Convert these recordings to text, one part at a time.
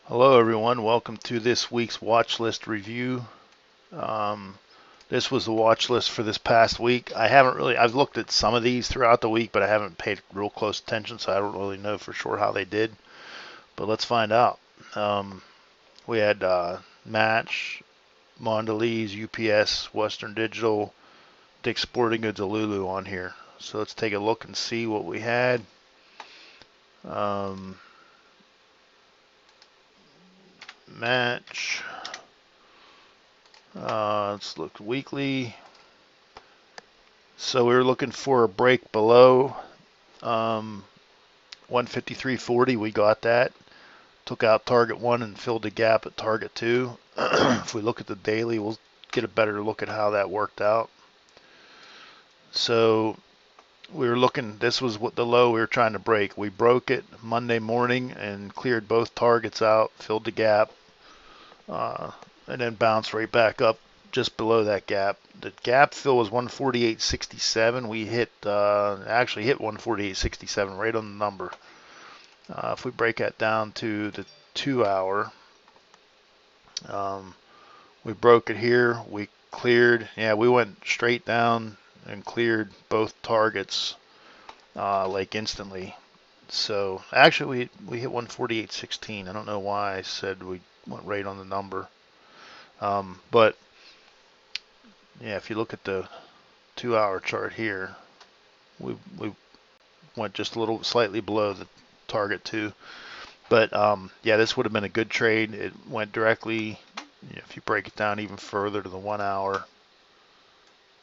Hello everyone, welcome to this week's watch list review. Um, this was the watch list for this past week. I've looked at some of these throughout the week, but I haven't paid real close attention, so I don't really know for sure how they did. But let's find out. Um, we had Match, Mondelez, UPS, Western Digital, Dick's Sporting Goods, Lulu on here. So let's take a look and see what we had. Um, Match. Let's look weekly. So we were looking for a break below 153.40. We got that. Took out target 1 and filled the gap at target 2. If we look at the daily, we'll get a better look at how that worked out. So we were looking, this was what the low we were trying to break. We broke it Monday morning and cleared both targets out, filled the gap, uh, and then bounced right back up just below that gap. The gap fill was 148.67. We actually hit 148.67 right on the number. If we break that down to the 2 hour, we broke it here. We cleared. Yeah, we went straight down and cleared both targets like instantly. So actually, we hit 148.16. I don't know why I said we went right on the number. But yeah, if you look at the 2 hour chart here, we went just a little slightly below the target 2. But yeah, this would have been a good trade. It went directly, if you break it down even further, to the 1 hour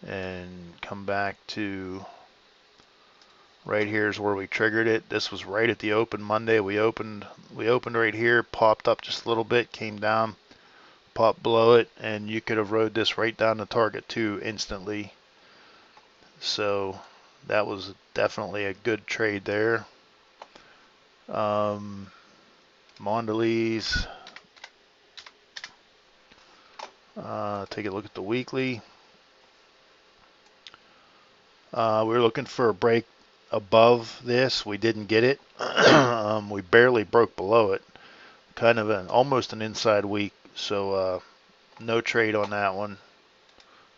and come back to right here is where we triggered it. This was right at the open Monday. We opened right here, popped up just a little bit, came down, popped below it, and you could have rode this right down to target 2 instantly. So that was definitely a good trade there. Mondelez. Take a look at the weekly. We were looking for a break above this. We didn't get it. We barely broke below it. Kind of almost an inside week. So no trade on that one.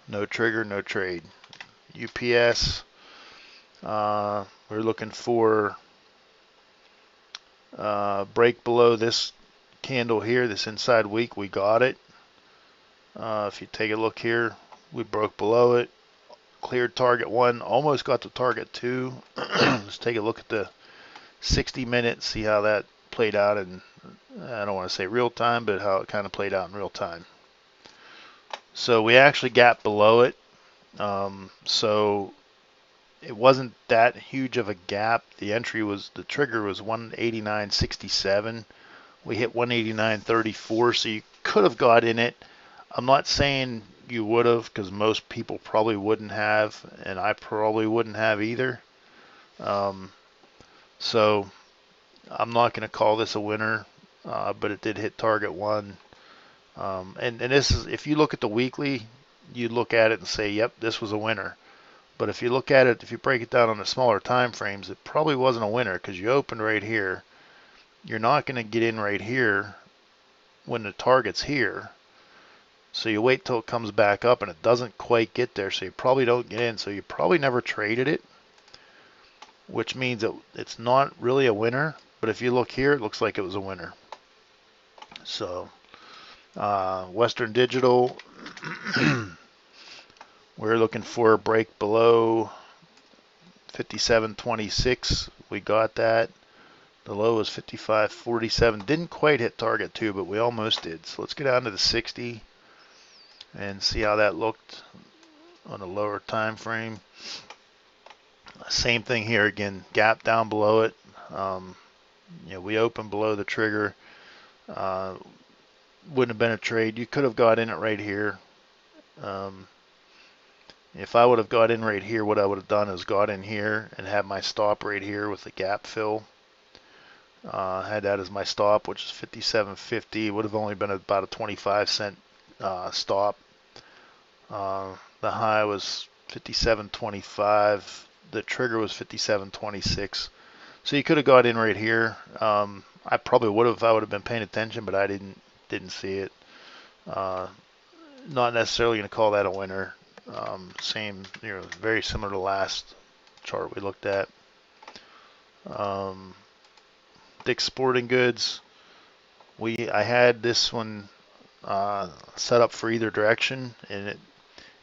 No trigger, no trade. UPS. We're looking for break below this candle here, this inside week. We got it. If you take a look here, we broke below it, cleared target 1, almost got to target 2. Let's take a look at the 60 minutes, see how that played out in, I don't want to say real time, but how it kind of played out in real time. So we actually gapped below it. So it wasn't that huge of a gap. The trigger was 189.67. We hit 189.34, so you could have got in it. I'm not saying you would have, because most people probably wouldn't have, and I probably wouldn't have either. So I'm not going to call this a winner, but it did hit target 1. And this is, if you look at the weekly, you look at it and say, yep, this was a winner. But if you look at it, if you break it down on the smaller time frames, it probably wasn't a winner, because you opened right here. You're not going to get in right here when the target's here. So you wait till it comes back up and it doesn't quite get there, so you probably don't get in. So you probably never traded it, which means that it's not really a winner. But if you look here, it looks like it was a winner. So Western Digital, we're looking for a break below 57.26. We got that. The low was 55.47. Didn't quite hit target 2, but we almost did. So let's get down to the 60 and see how that looked on a lower time frame. Same thing here again, gap down below it. We opened below the trigger. Wouldn't have been a trade. You could have got in it right here. If I would have got in right here, what I would have done is got in here and had my stop right here with the gap fill. Had that as my stop, which is 57.50. Would have only been about a 25-cent stop. The high was 57.25. The trigger was 57.26. So you could have got in right here. I probably would have if I would have been paying attention, but I didn't see it. Uh, Not necessarily going to call that a winner. Same, very similar to the last chart we looked at. Dick's Sporting Goods. I had this one set up for either direction, and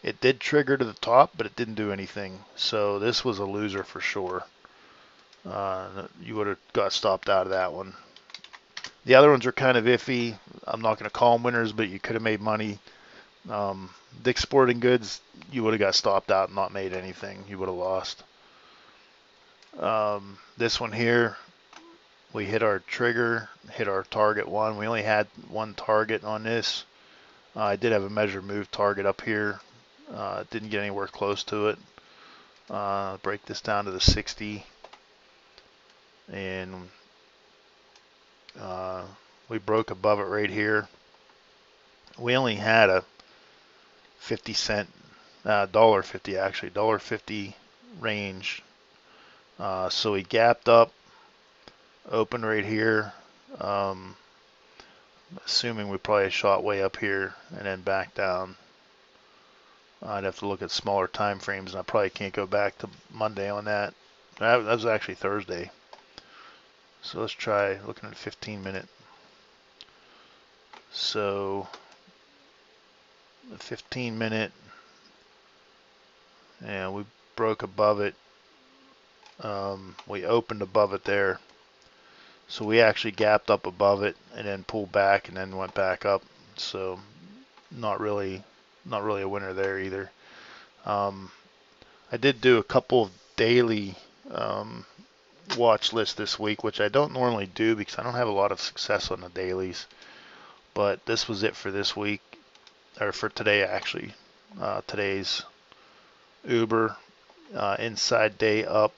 it did trigger to the top, but it didn't do anything. So this was a loser for sure. You would have got stopped out of that one. The other ones are kind of iffy. I'm not going to call them winners, but you could have made money. Dick's Sporting Goods, you would have got stopped out and not made anything. You would have lost. This one here, we hit our trigger, hit our target one. We only had one target on this. I did have a measure move target up here. Didn't get anywhere close to it. Break this down to the 60. And we broke above it right here. We only had a 50 cent, $1.50 actually, $1.50 range. So we gapped up, opened right here. Assuming we probably shot way up here and then back down. I'd have to look at smaller time frames, and I probably can't go back to Monday on that. That was actually Thursday. So let's try looking at 15-minute. So the 15-minute, and we broke above it. We opened above it there. So we actually gapped up above it and then pulled back and then went back up. So not really a winner there either. I did do a couple of daily watch lists this week, which I don't normally do because I don't have a lot of success on the dailies. But this was it for this week, or for today actually. Today's Uber inside day up.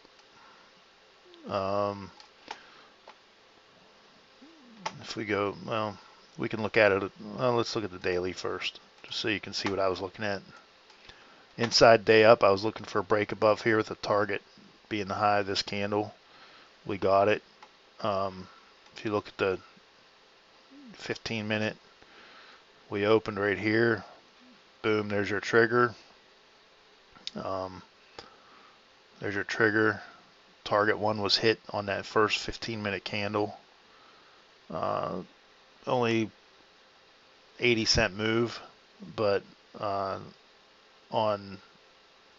If we go, well, we can look at it. Well, let's look at the daily first, just so you can see what I was looking at. Inside day up, I was looking for a break above here with a target being the high of this candle. We got it. If you look at the 15-minute, we opened right here. Boom, there's your trigger. There's your trigger. Target one was hit on that first 15-minute candle. Only 80-cent move, but on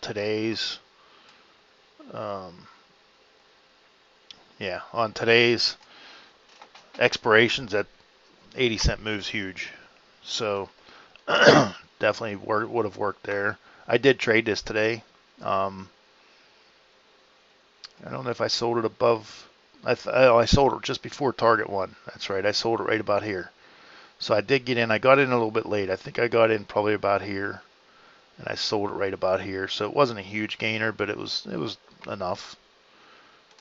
today's on today's expirations, that 80-cent move's huge. So definitely would have worked there. I did trade this today. I don't know if I sold it above. I sold it just before target one. That's right. I sold it right about here. So I did get in. I got in a little bit late. I think I got in probably about here, and I sold it right about here. So it wasn't a huge gainer, but it was enough.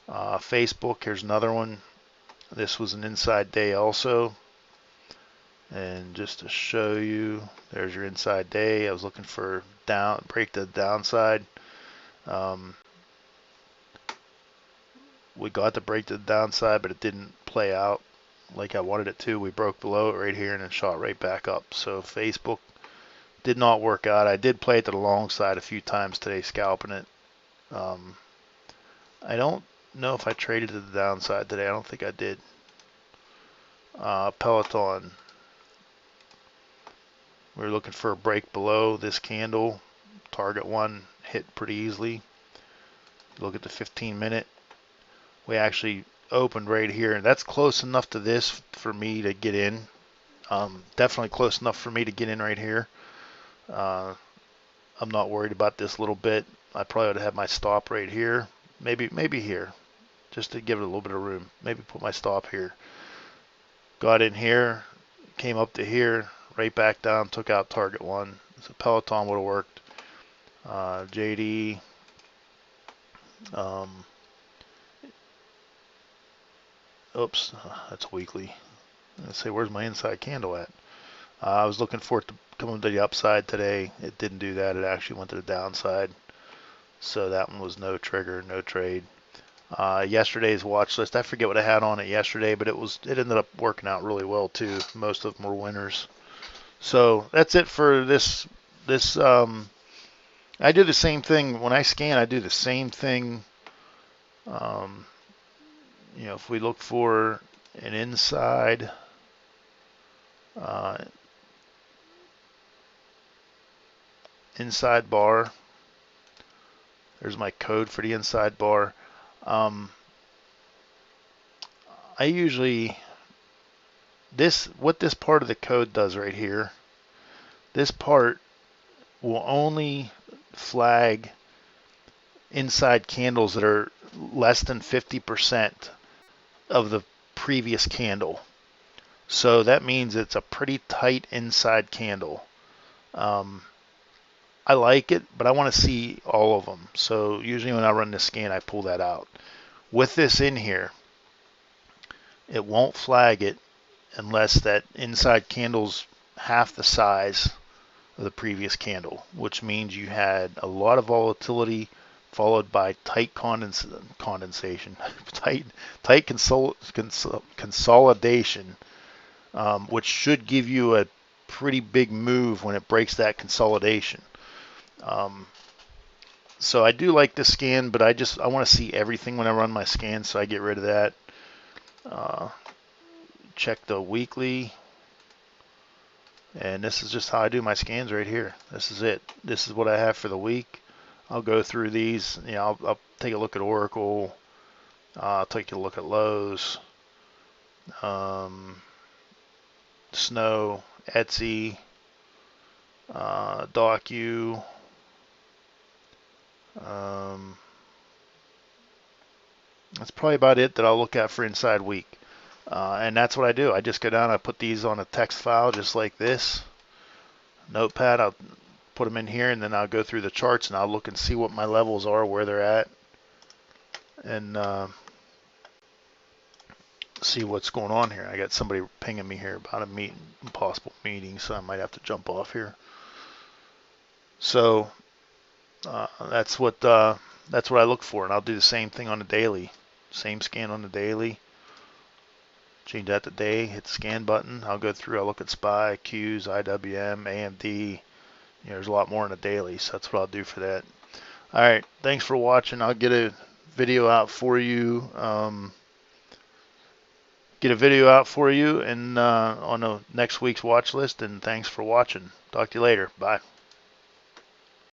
Facebook, here's another one. This was an inside day also. And just to show you, there's your inside day. I was looking for break the downside. We got to break to the downside, but it didn't play out like I wanted it to. We broke below it right here and then shot right back up. So Facebook did not work out. I did play it to the long side a few times today, scalping it. I don't know if I traded to the downside today. I don't think I did. Peloton. We were looking for a break below this candle. Target one hit pretty easily. Look at the 15-minute. We actually opened right here, and that's close enough to this for me to get in. Definitely close enough for me to get in right here. I'm not worried about this little bit. I probably would have had my stop right here. Maybe here, just to give it a little bit of room. Maybe put my stop here. Got in here, came up to here, right back down, took out target one. So Peloton would have worked. JD. Oops, that's weekly. Let's see, where's my inside candle at? I was looking for it to come to the upside today. It didn't do that. It actually went to the downside. So that one was no trigger, no trade. Yesterday's watch list. I forget what I had on it yesterday, but it ended up working out really well too. Most of them were winners. So that's it for this. I do the same thing when I scan. I do the same thing. Um, if we look for an uh, inside bar, there's my code for the inside bar. Um, I usually what this part of the code does right here. This part will only flag inside candles that are less than 50% of the previous candle. So that means it's a pretty tight inside candle. I like it, but I want to see all of them. So usually when I run the scan, I pull that out. With this in here, it won't flag it unless that inside candle's half the size of the previous candle, which means you had a lot of volatility followed by tight condensation, tight consolidation, which should give you a pretty big move when it breaks that consolidation. So I do like this scan, but I want to see everything when I run my scan, so I get rid of that. Check the weekly, and this is just how I do my scans right here. This is it. This is what I have for the week. I'll go through these. I'll take a look at Oracle. I'll take a look at Lowe's, Snow, Etsy, Docu. That's probably about it that I'll look at for inside week. And that's what I do. I just go down, I put these on a text file just like this. Notepad, I'll put them in here, and then I'll go through the charts and I'll look and see what my levels are, where they're at, and see what's going on here. I got somebody pinging me here about a possible meeting, so I might have to jump off here. So that's what I look for, and I'll do the same thing on the daily. Same scan on the daily. Change that to day, hit the scan button. I'll go through, I'll look at SPY, Qs, IWM, AMD. There's a lot more in the daily, so that's what I'll do for that. All right, thanks for watching. I'll get a video out for you. And on the next week's watch list. And thanks for watching. Talk to you later. Bye.